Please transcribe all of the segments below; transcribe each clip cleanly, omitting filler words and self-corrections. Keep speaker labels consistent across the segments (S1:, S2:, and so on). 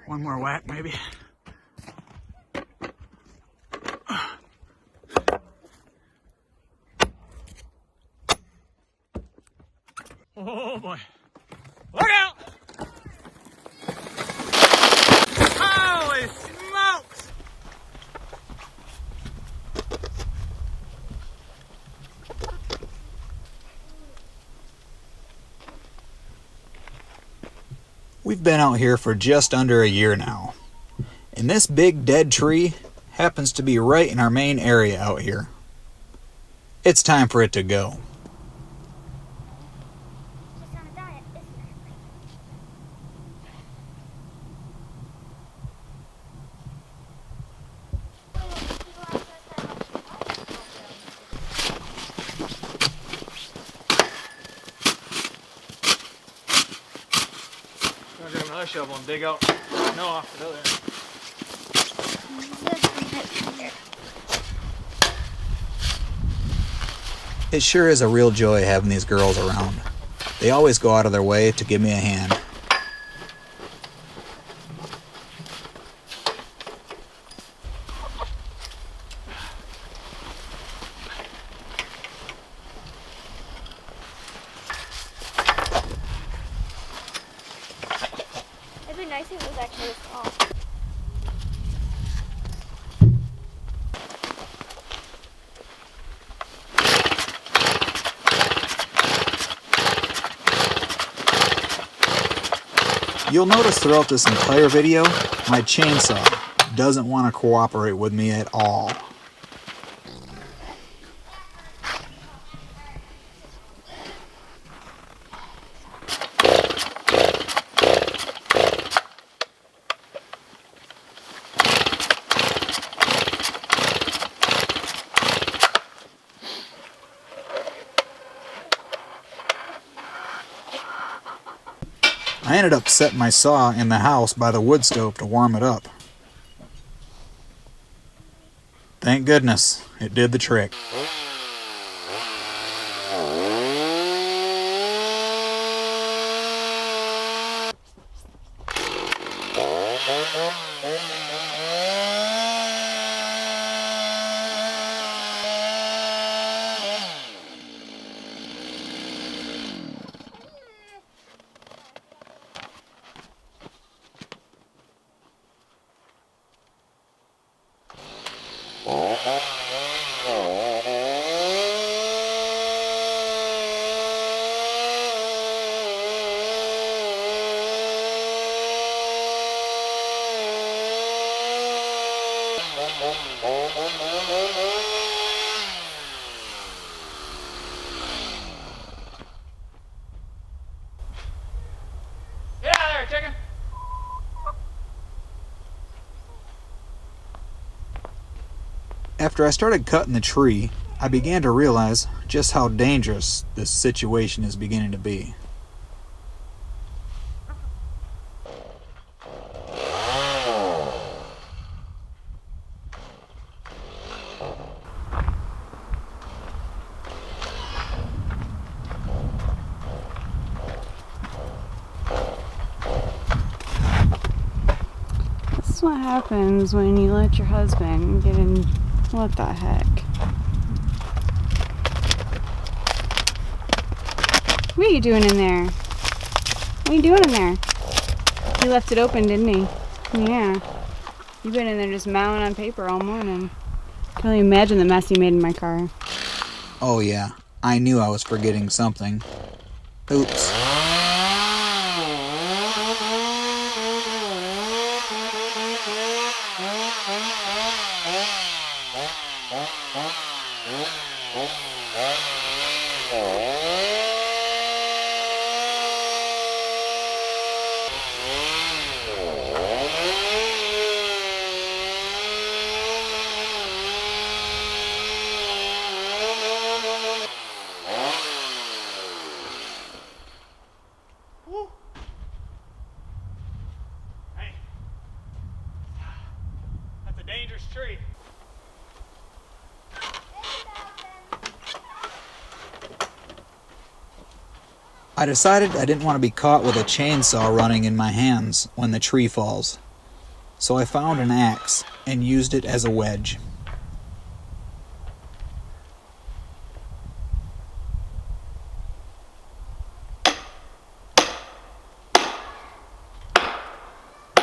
S1: One more whack, maybe. Oh boy. Look out! Holy smokes! We've been out here for just under a year now, and this big dead tree happens to be right in our main area out here. It's time for it to go. I'll get another shovel and dig out snow off the other. It sure is a real joy having these girls around. They always go out of their way to give me a hand.
S2: It'd be nice if it was actually this tall.
S1: You'll notice throughout this entire video, my chainsaw doesn't want to cooperate with me at all. I ended up setting my saw in the house by the wood stove to warm it up. Thank goodness, it did the trick. Get out of there, chicken! After I started cutting the tree, I began to realize just how dangerous this situation is beginning to be.
S3: This is what happens when you let your husband get in. What the heck? What are you doing in there? What are you doing in there? He left it open, didn't he? Yeah. You've been in there just mowing on paper all morning. Can only imagine the mess you made in my car.
S1: Oh yeah, I knew I was forgetting something. Oops. Hey, that's a dangerous tree. I decided I didn't want to be caught with a chainsaw running in my hands when the tree falls, so I found an axe and used it as a wedge.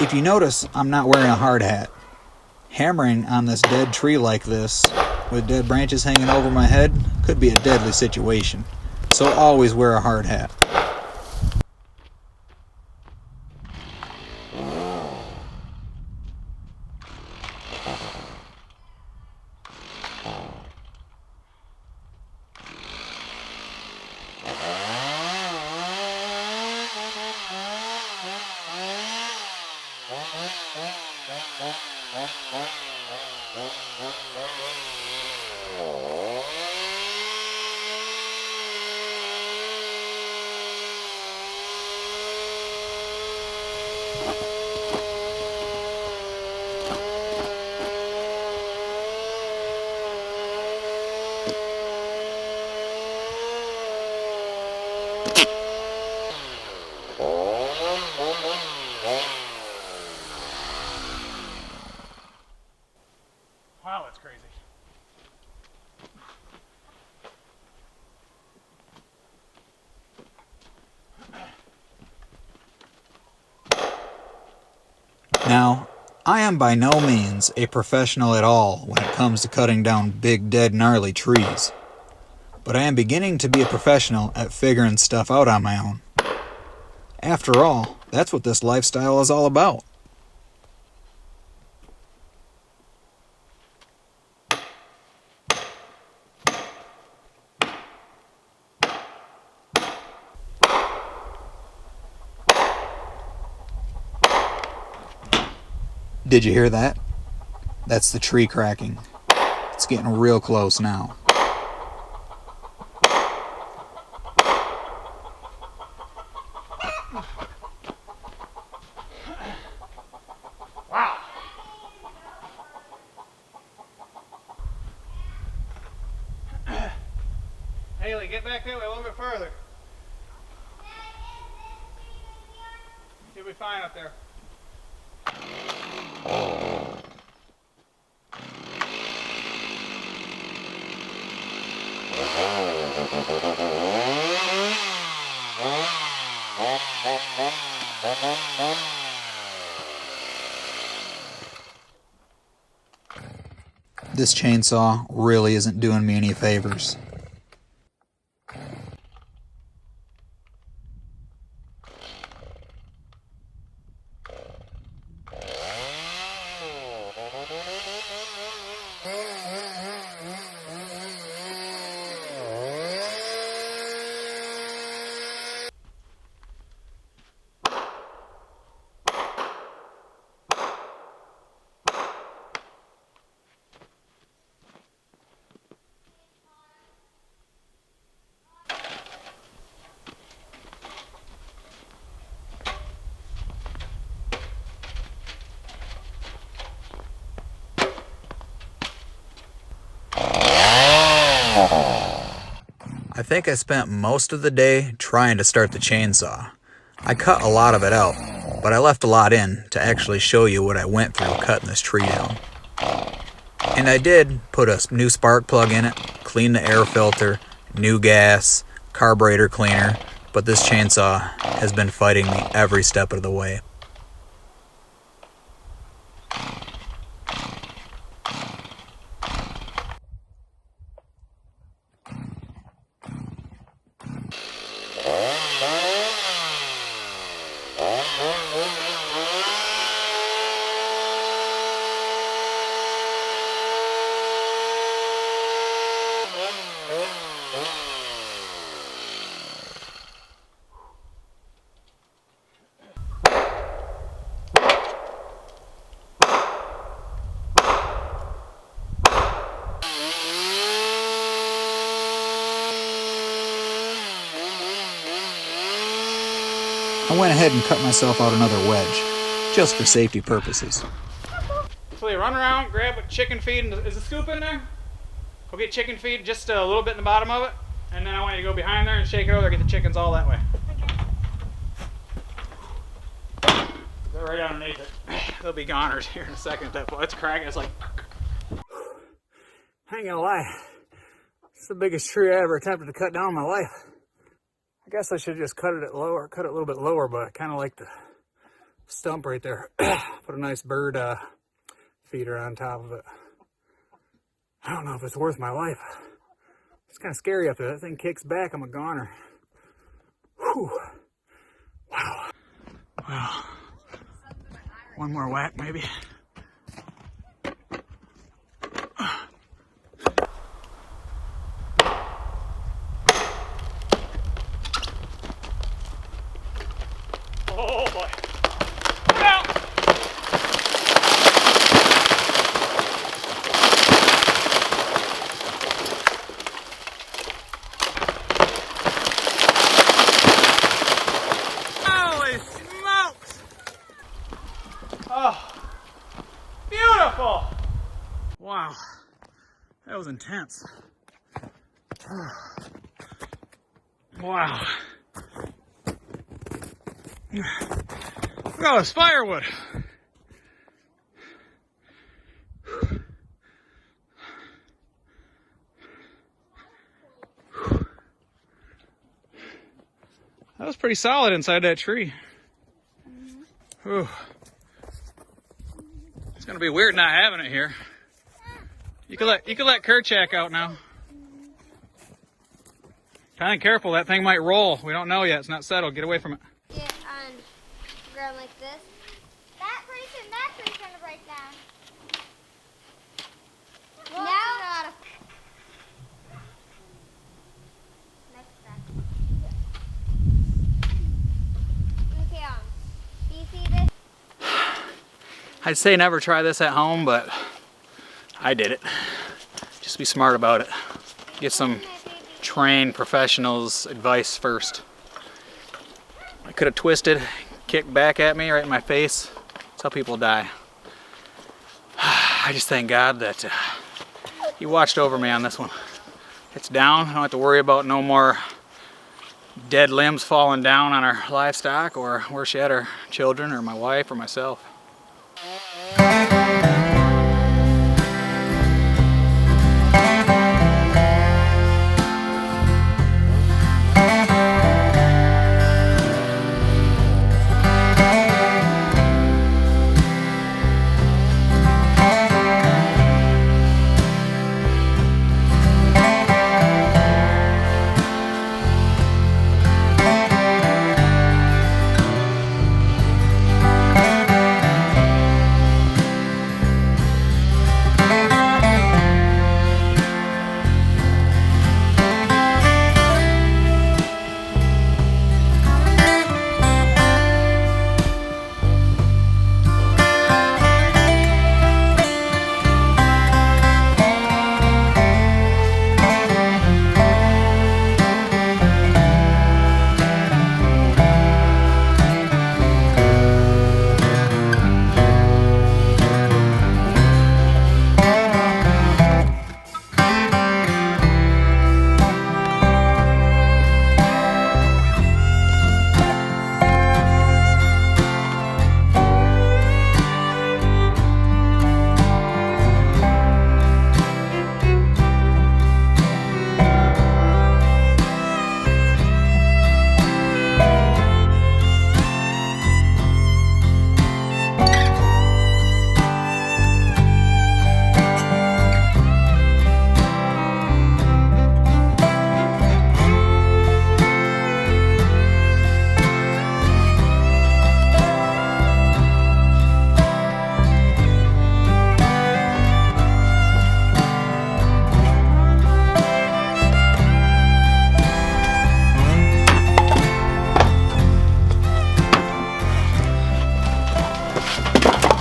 S1: If you notice, I'm not wearing a hard hat. Hammering on this dead tree like this, with dead branches hanging over my head, could be a deadly situation, so always wear a hard hat.
S4: Wow, that's crazy.
S1: Now, I am by no means a professional at all when it comes to cutting down big, dead, gnarly trees. But I am beginning to be a professional at figuring stuff out on my own. After all, that's what this lifestyle is all about. Did you hear that? That's the tree cracking. It's getting real close now.
S4: Wow. Haley, get back that way a little bit further. You'll be fine up there.
S1: This chainsaw really isn't doing me any favors. I think I spent most of the day trying to start the chainsaw. I cut a lot of it out, but I left a lot in to actually show you what I went through cutting this tree down. And I did put a new spark plug in it, clean the air filter, new gas, carburetor cleaner, but this chainsaw has been fighting me every step of the way. I went ahead and cut myself out another wedge, just for safety purposes.
S4: So you run around, grab a chicken feed, and is the scoop in there? Go get chicken feed, just a little bit in the bottom of it, and then I want you to go behind there and shake it over, get the chickens all that way. Is that right underneath it. They'll be goners here in a second. It's cracking. It's like. I ain't gonna lie. It's the biggest tree I ever attempted to cut down in my life. I guess I should just cut it a little bit lower, but I kind of like the stump right there. Put a nice bird feeder on top of it. I don't know if it's worth my life. It's kind of scary up there. That thing kicks back, I'm a goner. Whew. Wow. Wow. One more whack, maybe. Oh boy. Look out! Holy smokes! Oh, beautiful! Wow, that was intense. Wow. Look at all this firewood. That was pretty solid inside that tree. Whew. It's gonna be weird not having it here. You can let Kerchak out now. Kind of careful, that thing might roll. We don't know yet. It's not settled. Get away from it.
S2: Get on the ground like this. That tree's gonna break down. Well, now. Next step. Okay, do you see this?
S4: I'd say never try this at home, but I did it. Just be smart about it. Get some trained professionals' advice first. I could have twisted, kicked back at me right in my face. That's how people die. I just thank God that He watched over me on this one. It's down. I don't have to worry about no more dead limbs falling down on our livestock or worse yet, our children or my wife or myself.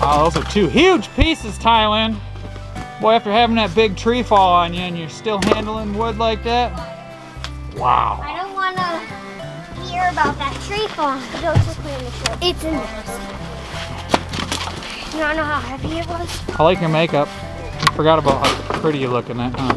S4: Oh, those are two huge pieces, Thailand. Boy, after having that big tree fall on you and you're still handling wood like that, wow.
S2: I don't want to hear about that tree fall. Go quickly in the tree. It's in there. You don't know how heavy it was?
S4: I like your makeup. Forgot about how pretty you look in that, huh?